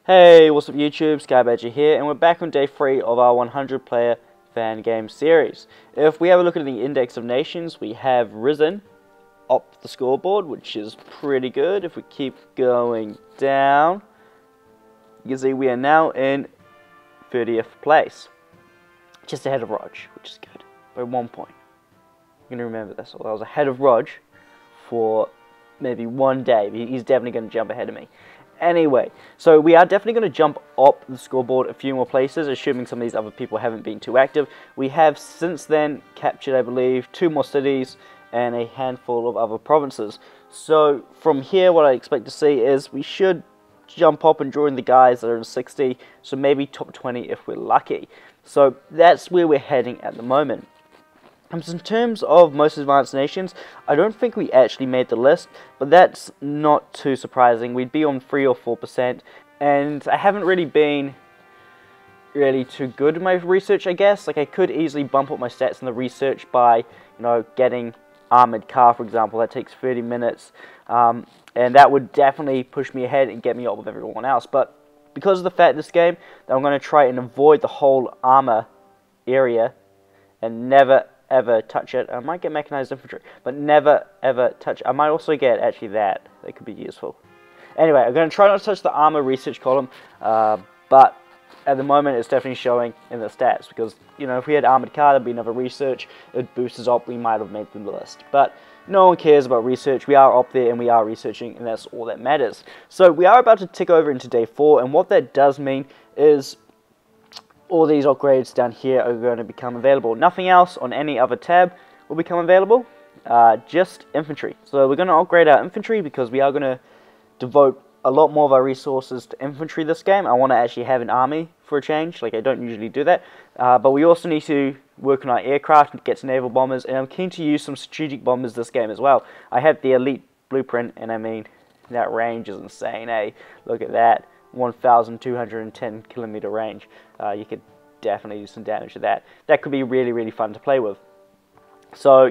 Hey, what's up YouTube, Skybadger here, and we're back on day 3 of our 100 player fan game series. If we have a look at the index of nations, we have risen up the scoreboard, which is pretty good. If we keep going down, you can see we are now in 30th place, just ahead of Rog, which is good, by 1 point. I'm going to remember this. I was ahead of Rog for maybe 1 day, but he's definitely going to jump ahead of me. Anyway, so we are definitely going to jump up the scoreboard a few more places, assuming some of these other people haven't been too active. We have since then captured, I believe, 2 more cities and a handful of other provinces. So from here, what I expect to see is we should jump up and join the guys that are in 60, so maybe top 20 if we're lucky. So that's where we're heading at the moment. In terms of most advanced nations, I don't think we actually made the list, but that's not too surprising. We'd be on 3 or 4%, and I haven't really been too good in my research, I guess. Like, I could easily bump up my stats in the research by, getting armored car, for example. That takes 30 minutes, and that would definitely push me ahead and get me up with everyone else. But because of the fact this game, that I'm going to try and avoid the whole armor area and never ever touch it. I might get mechanized infantry, but never ever touch it. I might also get actually that could be useful. Anyway, I'm going to try not to touch the armor research column, but at the moment it's definitely showing in the stats, because if we had armored car, there'd be another research, it boosts us up, we might have made the list. But no one cares about research. We are up there and we are researching, and that's all that matters. So we are about to tick over into day 4, and what that does mean is all these upgrades down here are going to become available. Nothing else on any other tab will become available, just infantry. So we're going to upgrade our infantry because we are going to devote a lot more of our resources to infantry this game. I want to actually have an army for a change, like I don't usually do that. But we also need to work on our aircraft and get some naval bombers, and I'm keen to use some strategic bombers this game as well. I have the elite blueprint, and I mean, that range is insane, eh? Look at that. 1,210 kilometer range. You could definitely do some damage to that. That could be really fun to play with. So,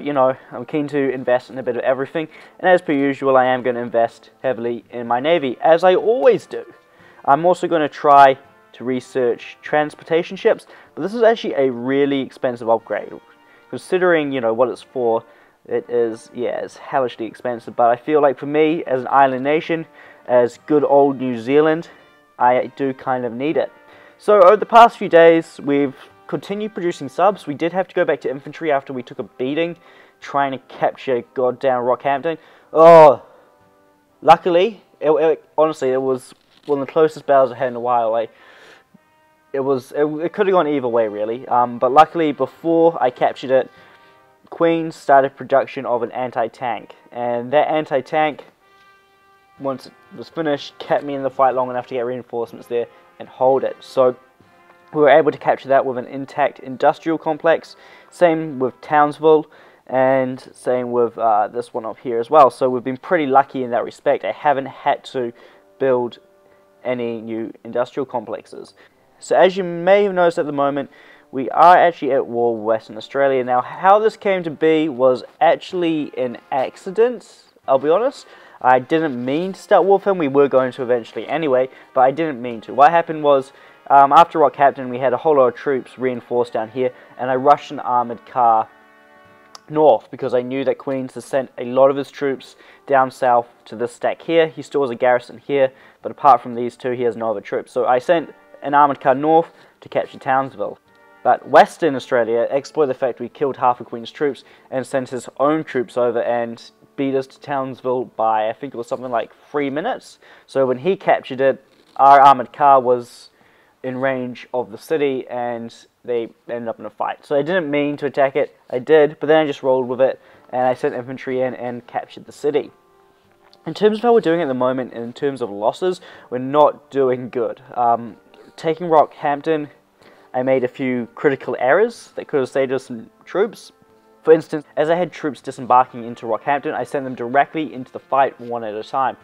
I'm keen to invest in a bit of everything, and as per usual, I am going to invest heavily in my navy, as I always do. I'm also going to try to research transportation ships, but this is actually a really expensive upgrade. Considering, what it's for, it is, it's hellishly expensive, but I feel like for me, as an island nation, as good old New Zealand, I do kind of need it. So over the past few days, we've continued producing subs. We did have to go back to infantry after we took a beating trying to capture goddamn Rockhampton. Oh, luckily, honestly, it was one of the closest battles I had in a while. It could have gone either way, really. But luckily, before I captured it, Queen started production of an anti-tank, and that anti-tank, once it was finished, kept me in the fight long enough to get reinforcements there and hold it. So we were able to capture that with an intact industrial complex. Same with Townsville, and same with this one up here as well. So we've been pretty lucky in that respect. I haven't had to build any new industrial complexes. So as you may have noticed at the moment, we are actually at war with Western Australia. Now, how this came to be was actually an accident, I'll be honest. I didn't mean to start war with him. We were going to eventually anyway, but I didn't mean to. What happened was, after Rockhampton, we had a whole lot of troops reinforced down here, and I rushed an armoured car north because I knew that Queens has sent a lot of his troops down south to this stack here. He still has a garrison here, but apart from these two, he has no other troops. So I sent an armoured car north to capture Townsville. But Western Australia exploited the fact we killed half of Queen's troops and sent his own troops over and beat us to Townsville by, I think it was something like 3 minutes. So when he captured it, our armoured car was in range of the city, and they ended up in a fight. So I didn't mean to attack it. I did, but then I just rolled with it, and I sent infantry in and captured the city. In terms of how we're doing at the moment, in terms of losses, we're not doing good. Taking Rockhampton, I made a few critical errors that could have saved us some troops. For instance, as I had troops disembarking into Rockhampton, I sent them directly into the fight one at a time.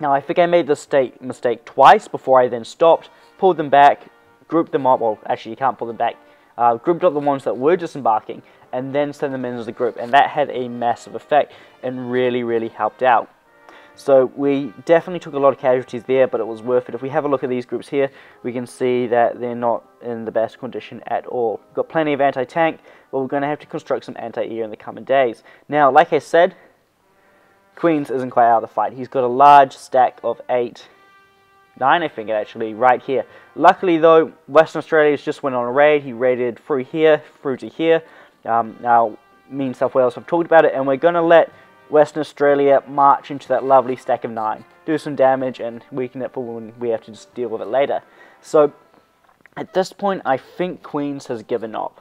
Now, I think I made this mistake twice before I then stopped, pulled them back, grouped them up. Well, actually, you can't pull them back. Grouped up the ones that were disembarking, and then send them in as a group. And that had a massive effect and really helped out. So we definitely took a lot of casualties there, but it was worth it. If we have a look at these groups here, we can see that they're not in the best condition at all. We've got plenty of anti-tank, but we're going to have to construct some anti-air in the coming days. Now, like I said, Queens isn't quite out of the fight. He's got a large stack of 9 I think actually, right here. Luckily though, Western Australia's just went on a raid. He raided through here, through to here. Now, me and South Wales have talked about it, and we're going to let Western Australia march into that lovely stack of 9. Do some damage and weaken it for when we have to just deal with it later. So, at this point, I think Queens has given up.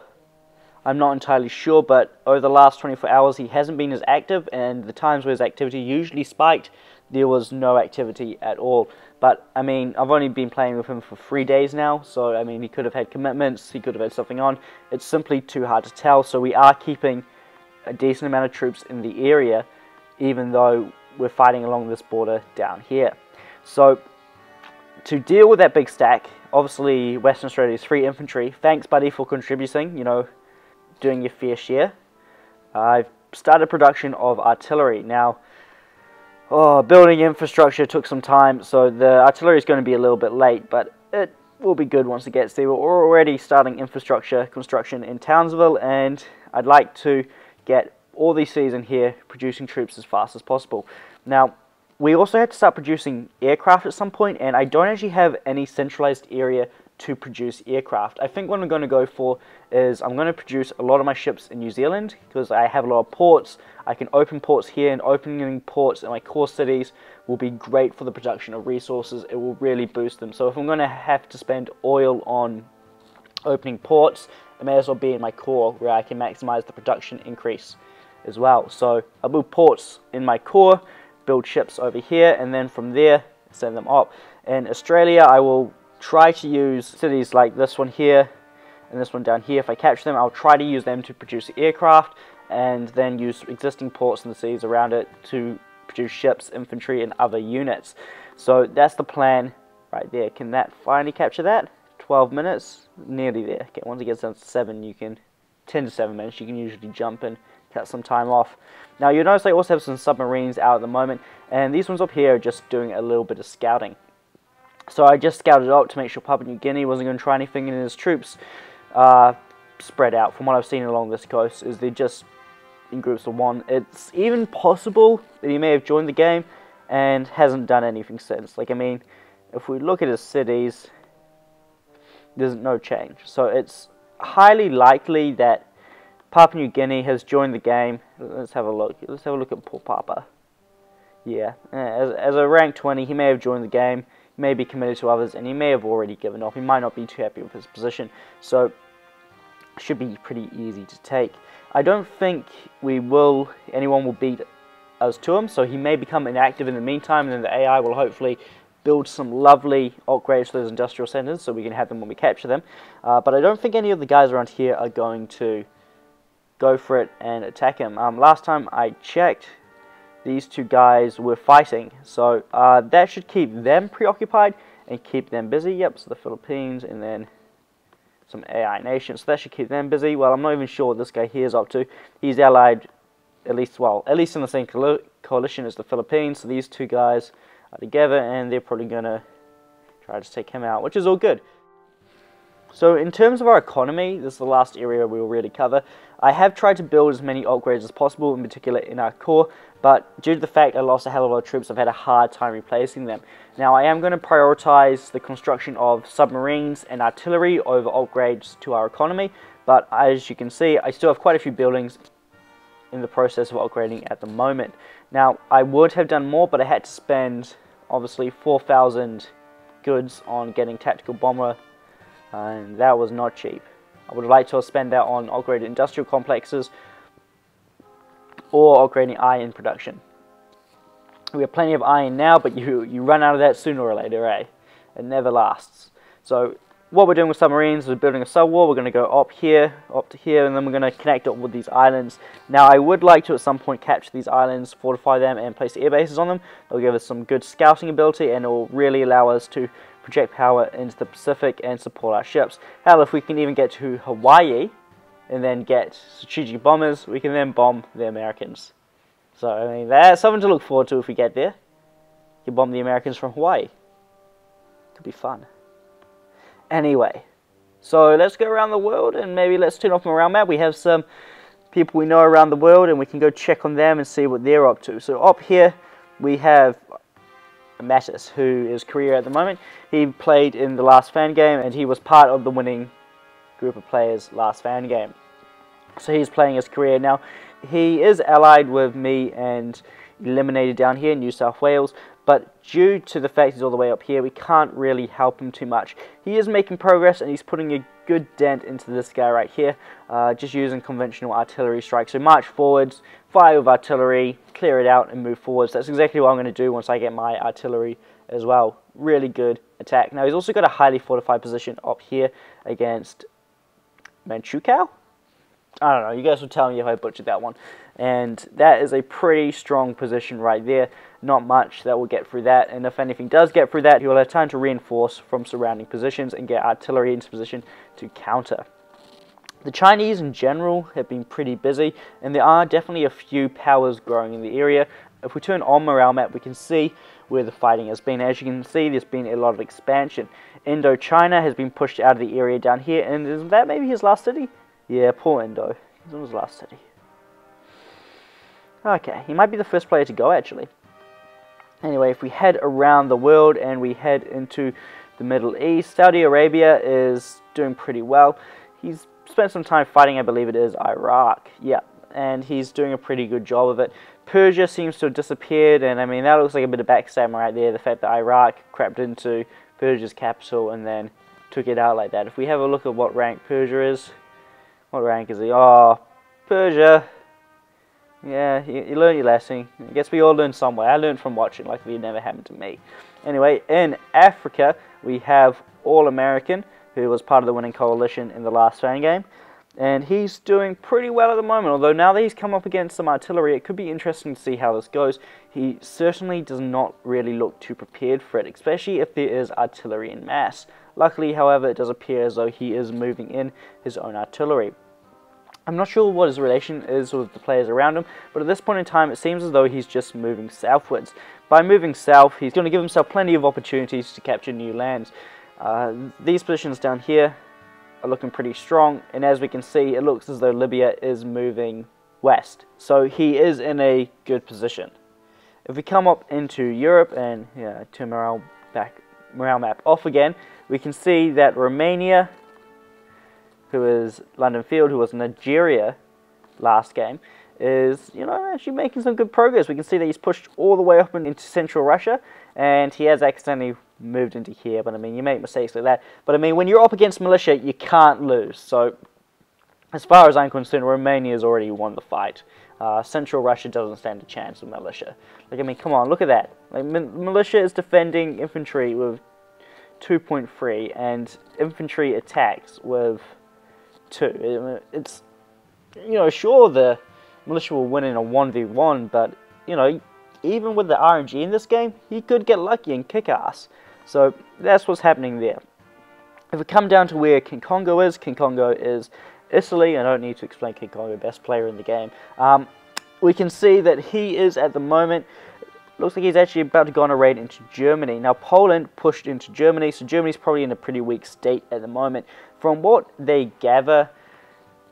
I'm not entirely sure, but over the last 24 hours he hasn't been as active, and the times where his activity usually spiked, there was no activity at all. But, I mean, I've only been playing with him for 3 days now, so, I mean, he could have had commitments, he could have had something on. It's simply too hard to tell, so we are keeping a decent amount of troops in the area, even though we're fighting along this border down here. So, to deal with that big stack, obviously, Western Australia's free infantry. Thanks, buddy, for contributing, you know, doing your fair share. I've started production of artillery. Now, building infrastructure took some time, so the artillery is going to be a little bit late, but it will be good once it gets there. We're already starting infrastructure construction in Townsville, and I'd like to get all these cities in here producing troops as fast as possible. Now, we also had to start producing aircraft at some point, and I don't actually have any centralized area to produce aircraft. I think what I'm going to go for is I'm going to produce a lot of my ships in New Zealand, because I have a lot of ports. I can open ports here, and opening ports in my core cities will be great for the production of resources. It will really boost them. So if I'm going to have to spend oil on opening ports, it may as well be in my core, where I can maximize the production increase as well. So I'll build ports in my core, build ships over here, and then from there send them up. In Australia, I will try to use cities like this one here and this one down here. If I capture them, I'll try to use them to produce aircraft, and then use existing ports in the cities around it to produce ships, infantry, and other units. So that's the plan right there. Can that finally capture that? 12 minutes, nearly there. Okay, once it gets down to 7, you can 10 to 7 minutes, you can usually jump and cut some time off. Now you'll notice I also have some submarines out at the moment, and these ones up here are just doing a little bit of scouting. So I just scouted out to make sure Papua New Guinea wasn't going to try anything, and his troops spread out. From what I've seen along this coast, is they're just in groups of 1. It's even possible that he may have joined the game and hasn't done anything since. Like, I mean, if we look at his cities, there's no change. So it's highly likely that Papua New Guinea has joined the game. Let's have a look. Let's have a look at Port Papa. Yeah, as a rank 20, he may have joined the game, may be committed to others, and he may have already given up. He might not be too happy with his position, so it should be pretty easy to take. I don't think anyone will beat us to him, so he may become inactive in the meantime, and then the AI will hopefully build some lovely upgrades to those industrial centers so we can have them when we capture them. But I don't think any of the guys around here are going to go for it and attack him. Last time I checked, these two guys were fighting, so that should keep them preoccupied and keep them busy. Yep, so the Philippines and then some AI nations, so that should keep them busy. Well, I'm not even sure what this guy here is up to. He's allied, at least in the same coalition as the Philippines, so these two guys are together, and they're probably going to try to take him out, which is all good. So in terms of our economy, this is the last area we will really cover. I have tried to build as many upgrades as possible, in particular in our core, but due to the fact I lost a hell of a lot of troops, I've had a hard time replacing them. Now I am going to prioritize the construction of submarines and artillery over upgrades to our economy, but as you can see, I still have quite a few buildings in the process of upgrading at the moment. Now I would have done more, but I had to spend obviously 4,000 goods on getting tactical bomber, and that was not cheap. I would like to spend that on upgraded industrial complexes or upgrading iron production. We have plenty of iron now, but you run out of that sooner or later, eh? It never lasts. So what we're doing with submarines is building a sub-wall. We're going to go up here, up to here, and then we're going to connect up with these islands. Now I would like to at some point capture these islands, fortify them, and place air bases on them. They'll give us some good scouting ability, and it will really allow us to project power into the Pacific and support our ships. Hell, if we can even get to Hawaii and then get strategic bombers, we can then bomb the Americans. So, I mean, that's something to look forward to if we get there. You bomb the Americans from Hawaii. Could be fun. Anyway, so let's go around the world and maybe let's turn off my around map. We have some people we know around the world and we can go check on them and see what they're up to. So up here we have Mattis, who is Korea at the moment. He played in the last fan game and he was part of the winning group of players last fan game. So he's playing as Korea now. He is allied with me and eliminated down here in New South Wales, but due to the fact he's all the way up here, we can't really help him too much. He is making progress and he's putting a good dent into this guy right here, just using conventional artillery strikes. So march forwards, fire with artillery, clear it out and move forwards. That's exactly what I'm going to do once I get my artillery as well. Really good attack. Now he's also got a highly fortified position up here against Manchukuo? I don't know, you guys will tell me if I butchered that one. And that is a pretty strong position right there. Not much that will get through that, and if anything does get through that, he will have time to reinforce from surrounding positions and get artillery into position to counter. The Chinese in general have been pretty busy, and there are definitely a few powers growing in the area. If we turn on morale map, we can see where the fighting has been. As you can see, there's been a lot of expansion. Indochina has been pushed out of the area down here, and is that maybe his last city? Yeah, poor Indo. He's on his last city. Okay, he might be the first player to go, actually. Anyway, if we head around the world and we head into the Middle East, Saudi Arabia is doing pretty well. He's spent some time fighting, I believe it is, Iraq. Yeah, and he's doing a pretty good job of it. Persia seems to have disappeared, and I mean, that looks like a bit of backstabbing right there. The fact that Iraq crept into Persia's capital and then took it out like that. If we have a look at what rank Persia is, what rank is he? Oh, Persia. Yeah, you learn your lesson. I guess we all learn somewhere. I learned from watching, luckily it never happened to me. Anyway, in Africa, we have All American, who was part of the winning coalition in the last fan game. And he's doing pretty well at the moment, although now that he's come up against some artillery, it could be interesting to see how this goes. He certainly does not really look too prepared for it, especially if there is artillery in mass. Luckily, however, it does appear as though he is moving in his own artillery. I'm not sure what his relation is with the players around him, but at this point in time, it seems as though he's just moving southwards. By moving south, he's going to give himself plenty of opportunities to capture new lands. These positions down here are looking pretty strong, and as we can see, it looks as though Libya is moving west. So he is in a good position. If we come up into Europe and turn morale map off again, we can see that Romania, who is London Field, who was Nigeria last game, is, actually making some good progress. We can see that he's pushed all the way up into central Russia, and he has accidentally moved into here, but I mean, you make mistakes like that. But I mean, when you're up against militia, you can't lose. So, as far as I'm concerned, Romania's already won the fight. Central Russia doesn't stand a chance with militia. Like, I mean, come on, look at that. Like, militia is defending infantry with 2.3, and infantry attacks with 2. It's, sure, the militia will win in a 1v1, but, even with the RNG in this game, he could get lucky and kick ass. So that's what's happening there. If we come down to where King Congo is Italy. I don't need to explain King Congo, best player in the game. We can see that he is at the moment, looks like he's actually about to go on a raid into Germany. Now Poland pushed into Germany, so Germany's probably in a pretty weak state at the moment. From what they gather,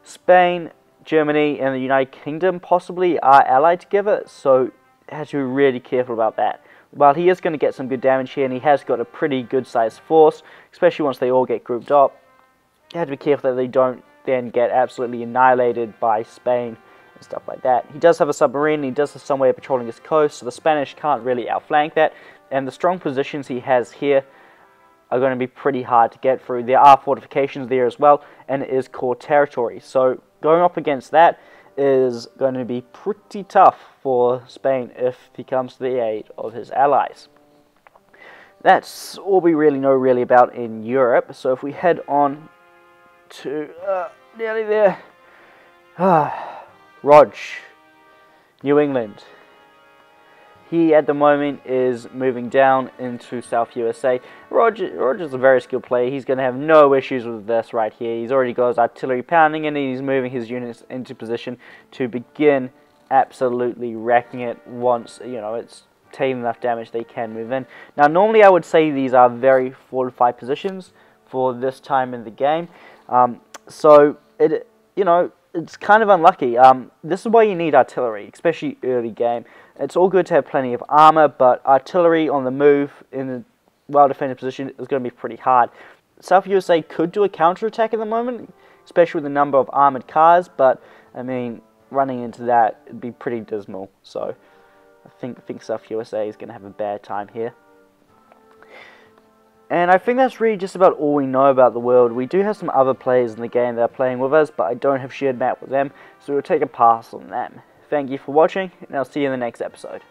Spain, Germany, and the United Kingdom possibly are allied together, so have to be really careful about that. While he is going to get some good damage here, and he has got a pretty good sized force, especially once they all get grouped up, you have to be careful that they don't then get absolutely annihilated by Spain and stuff like that. He does have a submarine, and he does have some way of patrolling his coast, so the Spanish can't really outflank that, and the strong positions he has here are going to be pretty hard to get through. There are fortifications there as well, and it is core territory, so going up against that is going to be pretty tough for Spain if he comes to the aid of his allies. That's all we really know about in Europe. So if we head on to nearly there, Rog, New England. He at the moment is moving down into South USA. Roger's a very skilled player. He's going to have no issues with this right here. He's already got his artillery pounding and he's moving his units into position to begin absolutely wrecking it once, it's taking enough damage, they can move in. Now, normally I would say these are very fortified positions for this time in the game. So it's kind of unlucky. This is why you need artillery, especially early game. It's all good to have plenty of armor, but artillery on the move in a well-defended position is going to be pretty hard. South USA could do a counterattack at the moment, especially with the number of armored cars, but I mean, running into that would be pretty dismal. So I think South USA is going to have a bad time here. And I think that's really just about all we know about the world. We do have some other players in the game that are playing with us, but I don't have shared map with them, so we'll take a pass on them. Thank you for watching, and I'll see you in the next episode.